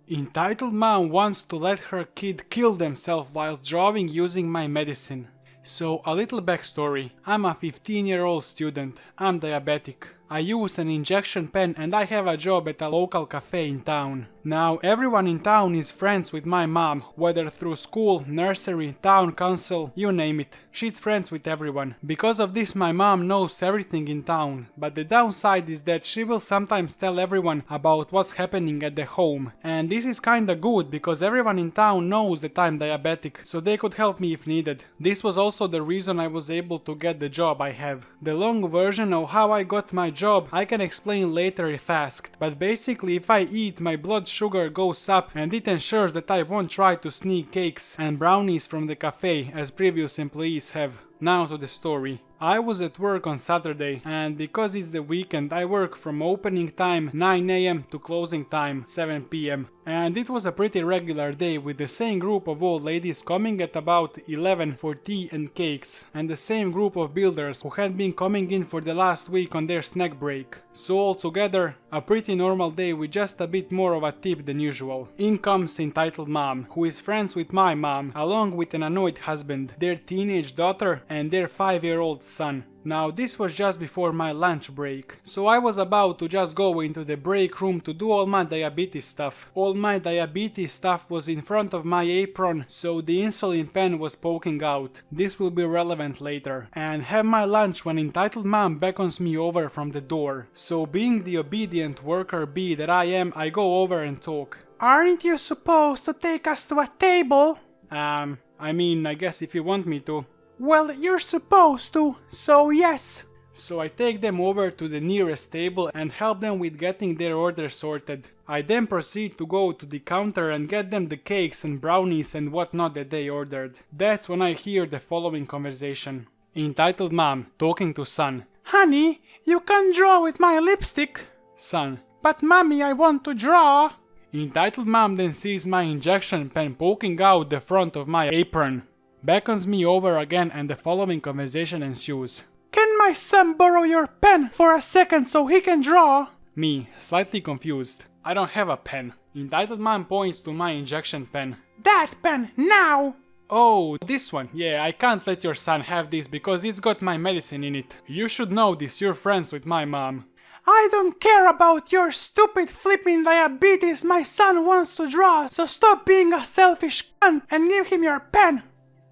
Entitled mom wants to let her kid kill themselves while drawing using my medicine. So a little backstory. I'm a 15-year-old student. I'm diabetic. I use an injection pen and I have a job at a local cafe in town. Now everyone in town is friends with my mom, whether through school, nursery, town council, you name it. She's friends with everyone. Because of this my mom knows everything in town, but the downside is that she will sometimes tell everyone about what's happening at the home. And this is kinda good because everyone in town knows that I'm diabetic, so they could help me if needed. This was also the reason I was able to get the job I have. The long version of how I got my job I can explain later if asked, but basically if I eat my blood sugar goes up and it ensures that I won't try to sneak cakes and brownies from the cafe as previous employees have. Now to the story. I was at work on Saturday and because it's the weekend I work from opening time 9 AM to closing time 7 PM. And it was a pretty regular day with the same group of old ladies coming at about 11 for tea and cakes and the same group of builders who had been coming in for the last week on their snack break. So altogether, a pretty normal day with just a bit more of a tip than usual. In comes entitled mom, who is friends with my mom, along with an annoyed husband, their teenage daughter and their 5-year-old son. Now this was just before my lunch break, so I was about to just go into the break room to do all my diabetes stuff. All my diabetes stuff was in front of my apron, so the insulin pen was poking out. This will be relevant later. And have my lunch when entitled mom beckons me over from the door. So being the obedient worker bee that I am, I go over and talk. Aren't you supposed to take us to a table? I guess if you want me to. Well, you're supposed to, so yes. So I take them over to the nearest table and help them with getting their order sorted. I then proceed to go to the counter and get them the cakes and brownies and whatnot that they ordered. That's when I hear the following conversation. Entitled mom, talking to son. Honey, you can draw with my lipstick. Son. But mommy, I want to draw. Entitled mom then sees my injection pen poking out the front of my apron. Beckons me over again and the following conversation ensues. Can my son borrow your pen for a second so he can draw? Me, slightly confused. I don't have a pen. Entitled mom points to my injection pen. That pen, now! Oh, this one. Yeah, I can't let your son have this because it's got my medicine in it. You should know this, you're friends with my mom. I don't care about your stupid flipping diabetes, my son wants to draw, so stop being a selfish cunt and give him your pen.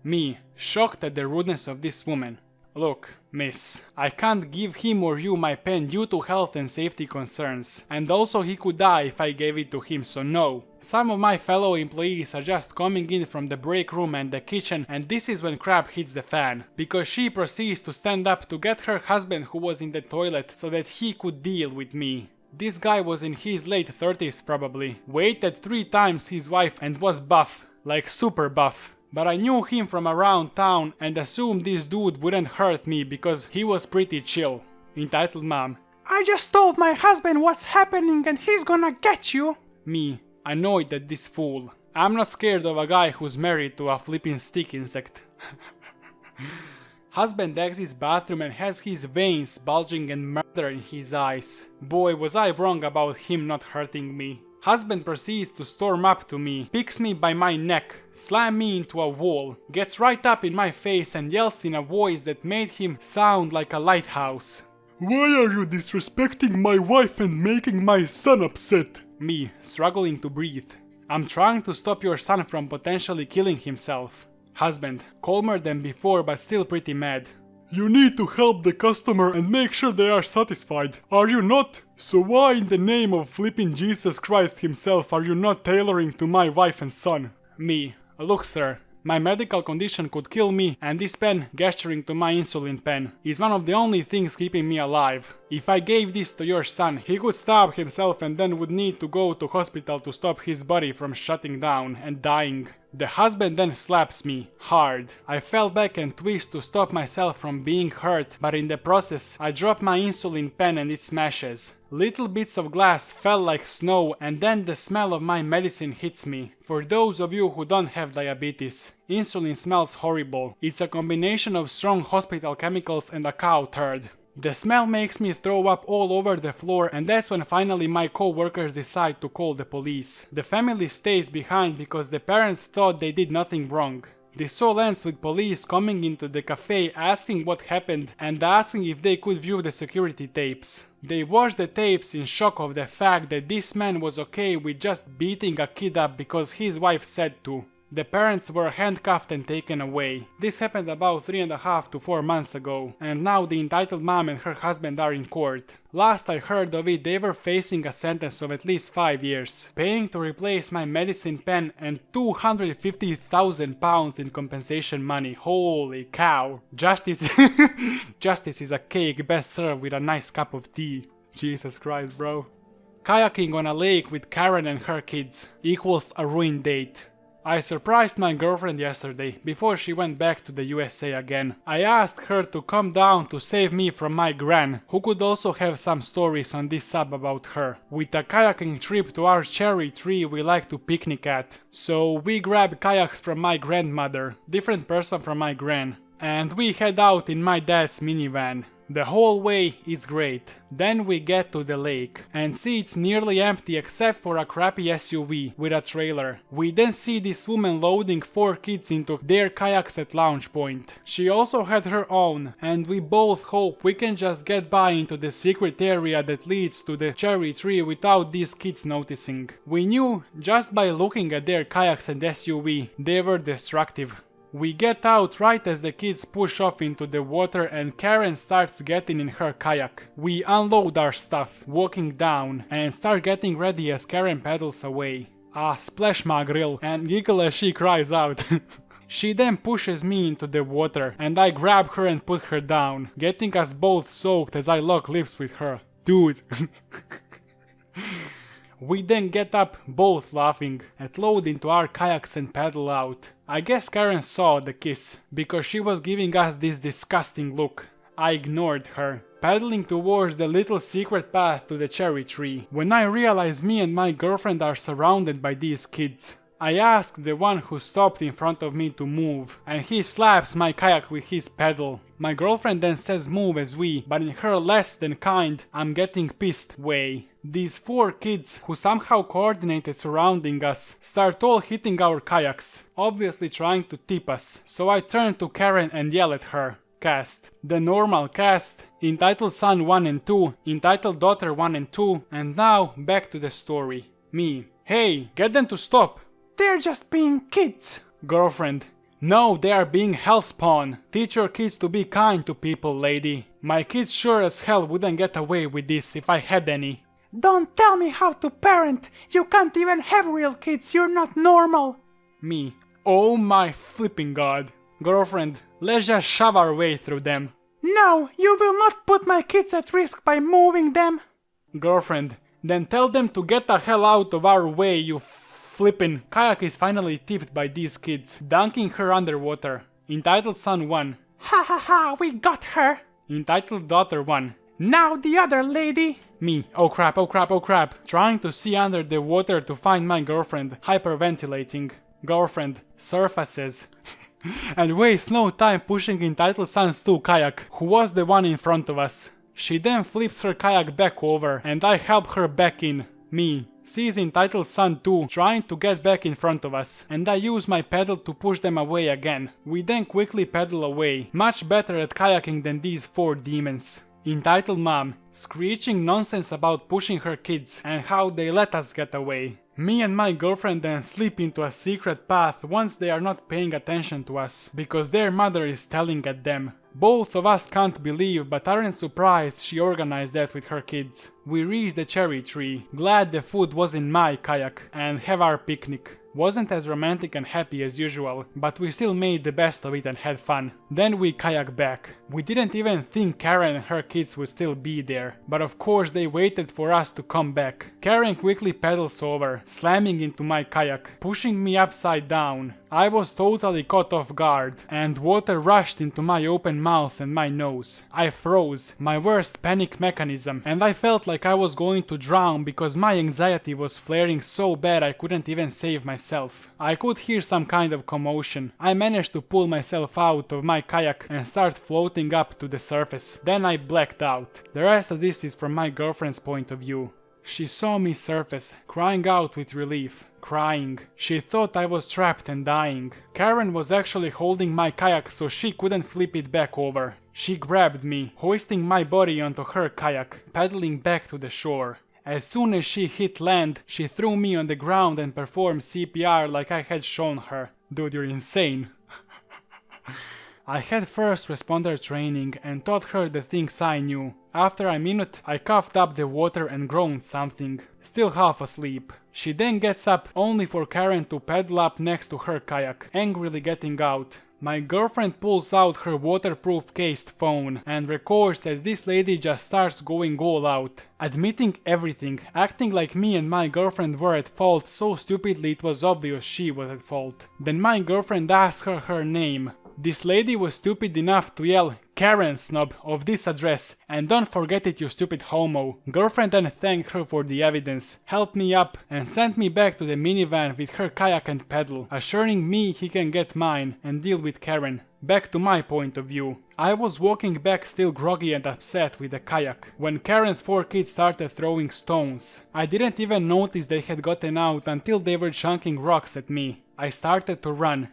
Me, shocked at the rudeness of this woman. Look, miss, I can't give him or you my pen due to health and safety concerns. And also he could die if I gave it to him, so no. Some of my fellow employees are just coming in from the break room and the kitchen and this is when crap hits the fan. Because she proceeds to stand up to get her husband who was in the toilet so that he could deal with me. This guy was in his late 30s probably, weighed at 3 times his wife and was buff, like super buff. But I knew him from around town and assumed this dude wouldn't hurt me because he was pretty chill. Entitled mom. I just told my husband what's happening and he's gonna get you. Me, annoyed at this fool. I'm not scared of a guy who's married to a flipping stick insect. Husband exits bathroom and has his veins bulging and murder in his eyes. Boy, was I wrong about him not hurting me. Husband proceeds to storm up to me, picks me by my neck, slams me into a wall, gets right up in my face and yells in a voice that made him sound like a lighthouse. Why are you disrespecting my wife and making my son upset? Me, struggling to breathe. I'm trying to stop your son from potentially killing himself. Husband, calmer than before but still pretty mad. You need to help the customer and make sure they are satisfied, are you not? So why in the name of flipping Jesus Christ himself are you not tailoring to my wife and son? Me, look sir, my medical condition could kill me and this pen, gesturing to my insulin pen, is one of the only things keeping me alive. If I gave this to your son, he could stab himself and then would need to go to hospital to stop his body from shutting down and dying. The husband then slaps me, hard. I fell back and twist to stop myself from being hurt, but in the process, I drop my insulin pen and it smashes. Little bits of glass fell like snow and then the smell of my medicine hits me. For those of you who don't have diabetes, insulin smells horrible. It's a combination of strong hospital chemicals and a cow turd. The smell makes me throw up all over the floor, and that's when finally my co-workers decide to call the police. The family stays behind because the parents thought they did nothing wrong. This all ends with police coming into the cafe asking what happened and asking if they could view the security tapes. They watched the tapes in shock of the fact that this man was okay with just beating a kid up because his wife said to. The parents were handcuffed and taken away. This happened about 3.5 to 4 months ago, and now the entitled mom and her husband are in court. Last I heard of it, they were facing a sentence of at least 5 years, paying to replace my medicine pen and £250,000 in compensation money. Holy cow. Justice Justice is a cake best served with a nice cup of tea. Jesus Christ, bro. Kayaking on a lake with Karen and her kids equals a ruined date. I surprised my girlfriend yesterday, before she went back to the USA again. I asked her to come down to save me from my gran, who could also have some stories on this sub about her. With a kayaking trip to our cherry tree we like to picnic at. So we grab kayaks from my grandmother, different person from my gran, and we head out in my dad's minivan. The whole way is great. Then we get to the lake and see it's nearly empty except for a crappy SUV with a trailer. We then see this woman loading 4 kids into their kayaks at launch point. She also had her own, and we both hope we can just get by into the secret area that leads to the cherry tree without these kids noticing. We knew just by looking at their kayaks and SUV they were destructive. We get out right as the kids push off into the water and Karen starts getting in her kayak. We unload our stuff, walking down, and start getting ready as Karen pedals away. Splash my grill and giggle as she cries out. She then pushes me into the water and I grab her and put her down, getting us both soaked as I lock lips with her. Dude. We then get up, both laughing, and load into our kayaks and paddle out. I guess Karen saw the kiss, because she was giving us this disgusting look. I ignored her, paddling towards the little secret path to the cherry tree, when I realize me and my girlfriend are surrounded by these kids. I ask the one who stopped in front of me to move, and he slaps my kayak with his paddle. My girlfriend then says move as we, but in her less than kind, I'm getting pissed way. These 4 kids, who somehow coordinated surrounding us, start all hitting our kayaks, obviously trying to tip us, so I turn to Karen and yell at her. Cast. The normal cast, entitled son 1 and 2, entitled daughter 1 and 2, and now back to the story. Me. Hey, get them to stop. They're just being kids. Girlfriend. No, they are being hellspawn. Teach your kids to be kind to people, lady. My kids sure as hell wouldn't get away with this if I had any. Don't tell me how to parent. You can't even have real kids. You're not normal. Me. Oh my flipping god. Girlfriend, let's just shove our way through them. No, you will not put my kids at risk by moving them. Girlfriend, then tell them to get the hell out of our way, you flippin'. Kayak is finally tipped by these kids, dunking her underwater. Entitled son 1. Ha ha ha, we got her. Entitled daughter 1. Now the other lady. Me. Oh crap, oh crap, oh crap. Trying to see under the water to find my girlfriend, hyperventilating. Girlfriend surfaces. And wastes no time pushing entitled son's 2 kayak, who was the one in front of us. She then flips her kayak back over, and I help her back in. Me. Sees entitled son 2 trying to get back in front of us, and I use my paddle to push them away again. We then quickly paddle away, much better at kayaking than these 4 demons. Entitled mom, screeching nonsense about pushing her kids and how they let us get away. Me and my girlfriend then slip into a secret path once they are not paying attention to us, because their mother is telling at them. Both of us can't believe but aren't surprised she organized that with her kids. We reach the cherry tree, glad the food was in my kayak, and have our picnic. Wasn't as romantic and happy as usual, but we still made the best of it and had fun. Then we kayak back. We didn't even think Karen and her kids would still be there, but of course they waited for us to come back. Karen quickly pedals over, slamming into my kayak, pushing me upside down. I was totally caught off guard, and water rushed into my open mouth and my nose. I froze, my worst panic mechanism, and I felt like I was going to drown because my anxiety was flaring so bad I couldn't even save myself. myself. I could hear some kind of commotion. I managed to pull myself out of my kayak and start floating up to the surface. Then I blacked out. The rest of this is from my girlfriend's point of view. She saw me surface, crying out with relief. Crying. She thought I was trapped and dying. Karen was actually holding my kayak so she couldn't flip it back over. She grabbed me, hoisting my body onto her kayak, paddling back to the shore. As soon as she hit land, she threw me on the ground and performed CPR like I had shown her. Dude, you're insane. I had first responder training and taught her the things I knew. After a minute, I coughed up the water and groaned something, still half asleep. She then gets up only for Karen to paddle up next to her kayak, angrily getting out. My girlfriend pulls out her waterproof cased phone and records as this lady just starts going all out, admitting everything, acting like me and my girlfriend were at fault so stupidly it was obvious she was at fault. Then my girlfriend asks her her name. This lady was stupid enough to yell, "Karen snob of this address, and don't forget it you stupid homo." Girlfriend then thanked her for the evidence, helped me up and sent me back to the minivan with her kayak and paddle, assuring me he can get mine and deal with Karen. Back to my point of view. I was walking back still groggy and upset with the kayak, when Karen's 4 kids started throwing stones. I didn't even notice they had gotten out until they were chunking rocks at me. I started to run.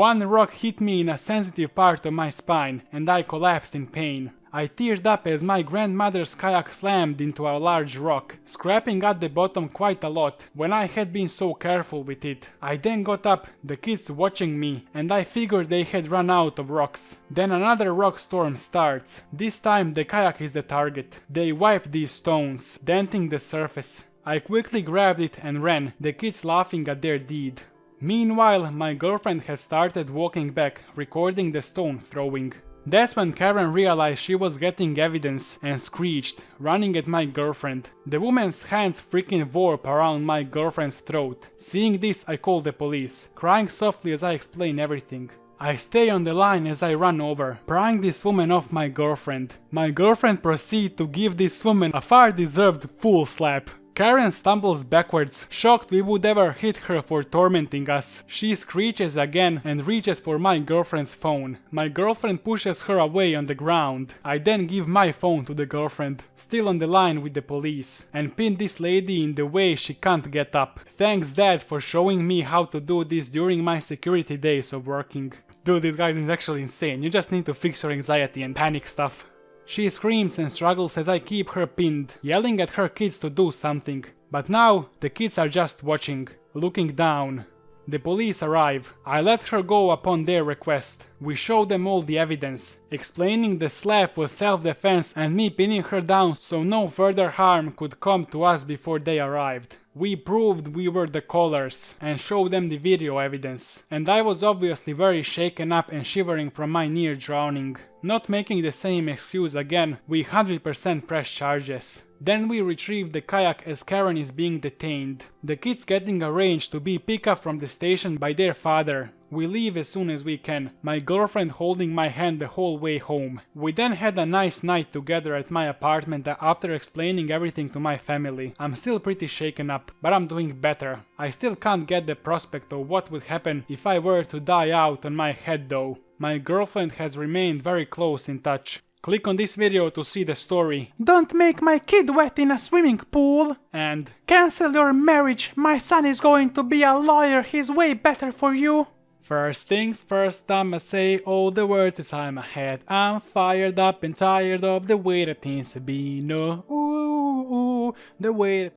One rock hit me in a sensitive part of my spine, and I collapsed in pain. I teared up as my grandmother's kayak slammed into a large rock, scraping at the bottom quite a lot when I had been so careful with it. I then got up, the kids watching me, and I figured they had run out of rocks. Then another rock storm starts. This time the kayak is the target. They wiped these stones, denting the surface. I quickly grabbed it and ran, the kids laughing at their deed. Meanwhile, my girlfriend had started walking back, recording the stone throwing. That's when Karen realized she was getting evidence and screeched, running at my girlfriend. The woman's hands freaking warp around my girlfriend's throat. Seeing this, I called the police, crying softly as I explain everything. I stay on the line as I run over, prying this woman off my girlfriend. My girlfriend proceeds to give this woman a far-deserved full slap. Karen stumbles backwards, shocked we would ever hit her for tormenting us. She screeches again and reaches for my girlfriend's phone. My girlfriend pushes her away on the ground. I then give my phone to the girlfriend, still on the line with the police, and pin this lady in the way she can't get up. Thanks Dad for showing me how to do this during my security days of working. Dude, this guy is actually insane. You just need to fix your anxiety and panic stuff. She screams and struggles as I keep her pinned, yelling at her kids to do something. But now, the kids are just watching, looking down. The police arrive. I let her go upon their request. We show them all the evidence, explaining the slap was self-defense and me pinning her down so no further harm could come to us before they arrived. We proved we were the callers and showed them the video evidence. And I was obviously very shaken up and shivering from my near drowning. Not making the same excuse again, we 100% press charges. Then we retrieve the kayak as Karen is being detained. The kids getting arranged to be picked up from the station by their father. We leave as soon as we can, my girlfriend holding my hand the whole way home. We then had a nice night together at my apartment after explaining everything to my family. I'm still pretty shaken up, but I'm doing better. I still can't get the prospect of what would happen if I were to die out on my head though. My girlfriend has remained very close in touch. Click on this video to see the story. Don't make my kid wet in a swimming pool. And cancel your marriage. My son is going to be a lawyer. He's way better for you. first things first, I'ma say all the words as I'm ahead. I'm fired up and tired of the way that things have been. Oh, ooh, ooh, the way that